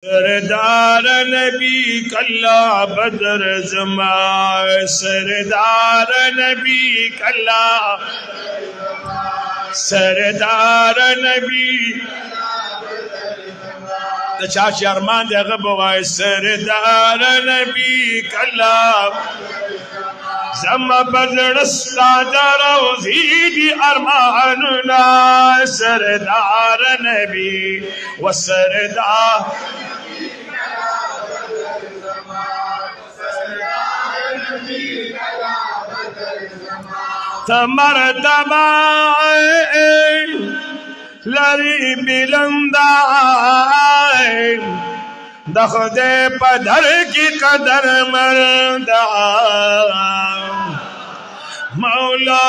सरदार नबी कल्ला बदर जमा, सरदार नबी कल्ला, सरदार नबी चाची अरमान दे गबवाय सरदार नबी कल्ला जमा बदरस्ता दरोज़ी अरमानुना सरदार नबी व सरदार मर्तबा लरी बिलंदा दखदे पधर की कदर मरदा मौला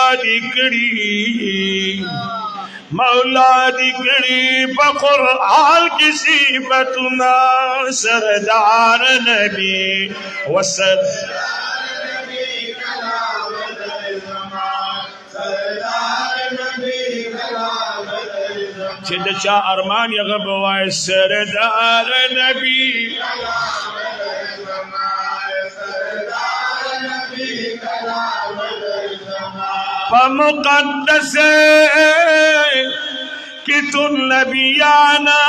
दिकड़ी बकुरआन की सीबतुना सरदार नबी वसर चा अरमान यगबवाय सरदार नबी मुक़द्दस कि तुम नबियाना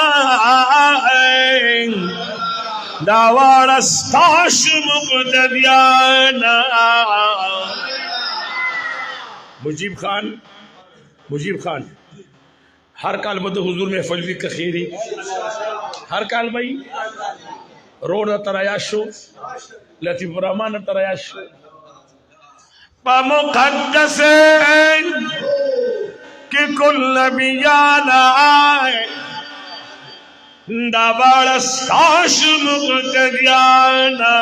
दावारस्ताश मुक़द्दियाना मुजीब खान हर काल मद हुजूर में फजली का खीरी हर काल भाई रोड तरायाशो लतीफ रहमान तरायाशो मुक़द्दस कि कुल नबियाना दावारस्ताश मुक़द्दियाना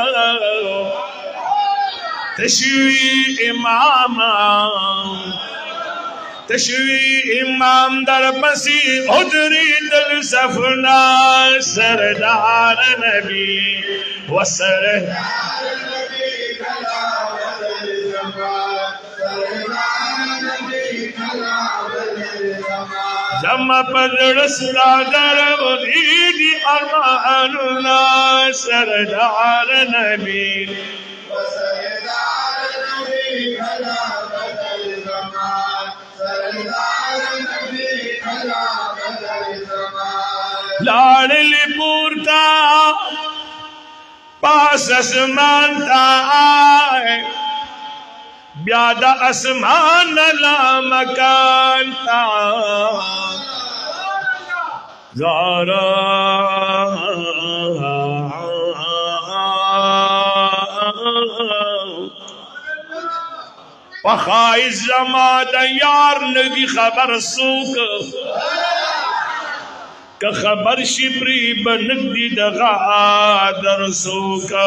तशवी इमाम दर पसी उदरी दिल सफना सरदार नबी व सरदार नबी कला जमा पदरस्ता दरोज़ी अरमानुना सरदार नबी लाडली पूरता पास आसमान ताए ब्यादा आसमान ला मकान ता ज़ारा पखाइज जमात यार नगी खबर सूक का खबर शिबरी बनदी दगा दरसो का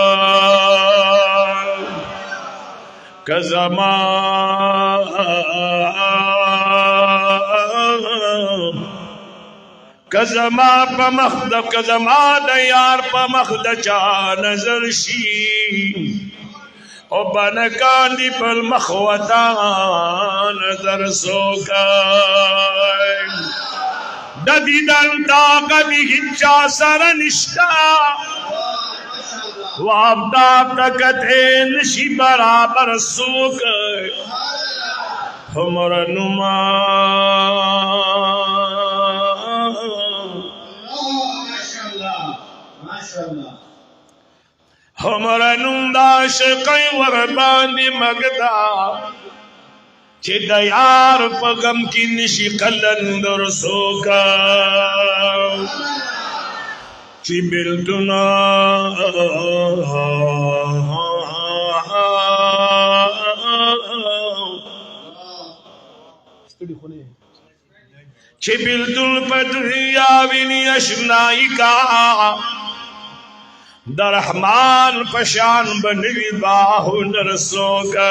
जमा दयार पमखद चा नजर शी ओ बनकानी पल मखवता नजर सोका ददी दंता कभी हिच्चा सरनिष्ठा वाबता तकते नशी बराबर सोक हमर नुमा हमर नुंदाश कई वर बांदी मगदा चे दयार पगम की निशी कलंदर सोका ची बिल्तुना चे बिल्तुल पदरिया विनी अशनाइका दरहमान पशान बनवी बाहु नरसोका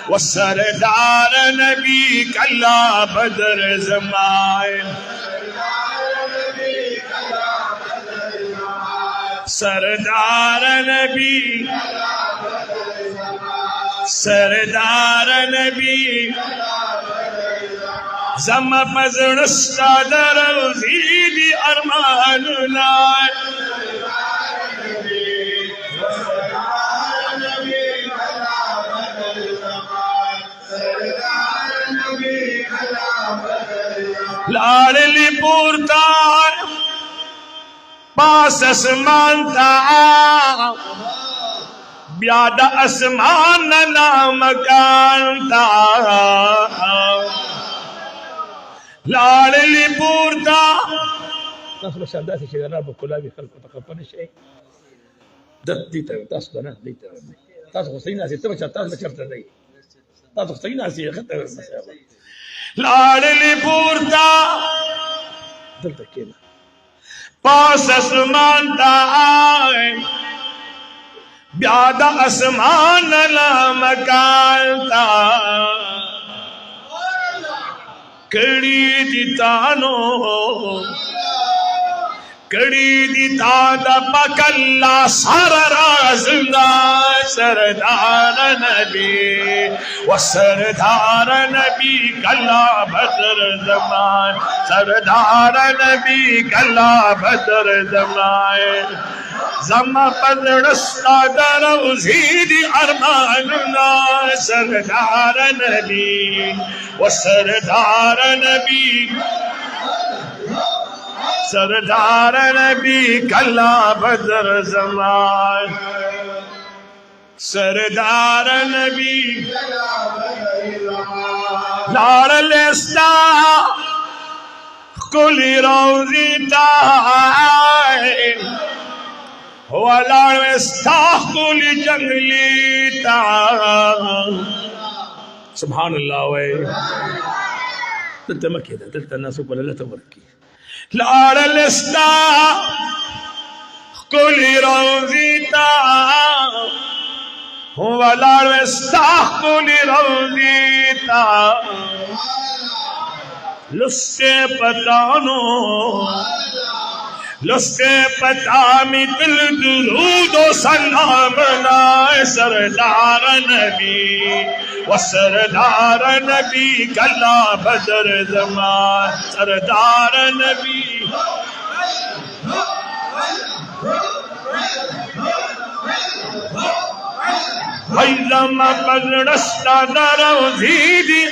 वो सरदार नबी कल्ला बदर जमाए सरदार नबी जमा पजड़स्ता दरोज़ी अरमान लाडली पूरता पास आसमान था ब्यादा आसमान नाम कांता लाडली पूरता نخلو سادات شيء رابط كلابي خلق تقبل شيء ديتا تصدنا ديتا تصغصينا سي تبشر تصبشرت لي تصغصينا سي خدت المسألة लाडली पूरता دلتا كده पास आसमान था ब्यादा आसमान नाम कांता कड़ी दितानो कड़ी दिता पकल्ला सरराजना सरदार नबी व सरदार नबी कल्ला बदर जमान सरदार नबी कल्ला बदर जमाए जमा पदरस्ता दरौज़ीदी अरमानुना सरदार नबी व सरदार नबी सरदार नबी कल्ला बदर जमान सरदार नबी लाडलेस्ता कुली रोज़ीता लाडलेस्ता कुली जंगलीता सुभान अल्लाह वे دلتا ما كده دلتا الناس ولا لا تبركي लाडलेस्ता कुली रोज़ीता लाडलेस्ता कुली रोज़ीता लुस्ते पतानो लुस्ते पता में दिल दुरूदो सलाम नाए सरदार नबी व सरदार नबी कल्ला बदर जमान सरदार नबी हैज़मा पज़ड़स्ता दरौज़ीदी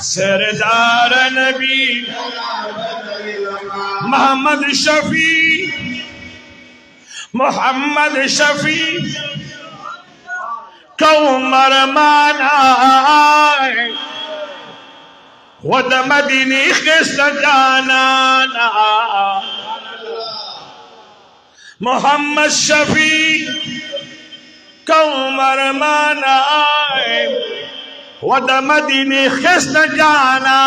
सरदार नबी मोहम्मद शफी कौमर माना वद मदीनी खिस्त जाना मोहम्मद शफी कौमर माना वद मदीनी खिस्त जाना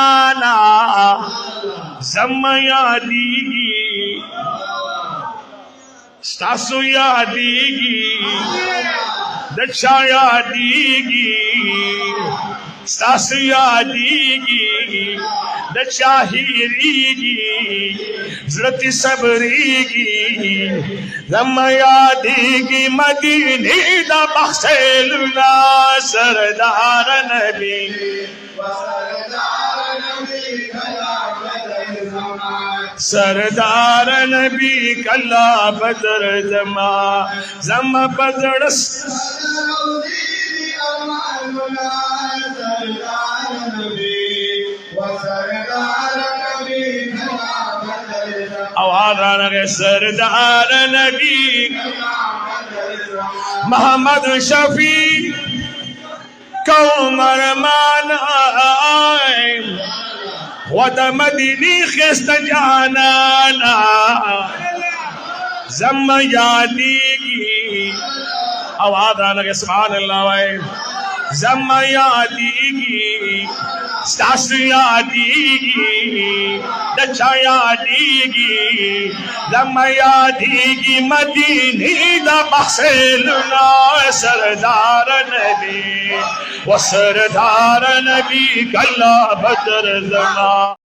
यादीगी स्तासु यादीगी दक्षा यादीगी स्तासु यादीगी दक्षा हीरीगी ज़रती सबरीगी यादीगी मदीनी दा बख्शेलुना सरदार नबी सरदार नबी कल्ला बदर जमा बदरस आवाज़ आ रही सरदार नबी मोहम्मद शफी कौमर माना वद मदीनी खिस्त जाना जम यादीगी आवाज़ आ रही सुभान अल्लाह जम यादीगी स्तास यादीगी दक्षा यादीगी जम यादीगी मदीनी दा बख्शेलुना सरदार नबी व सरदार नबी कल्ला बदर जमा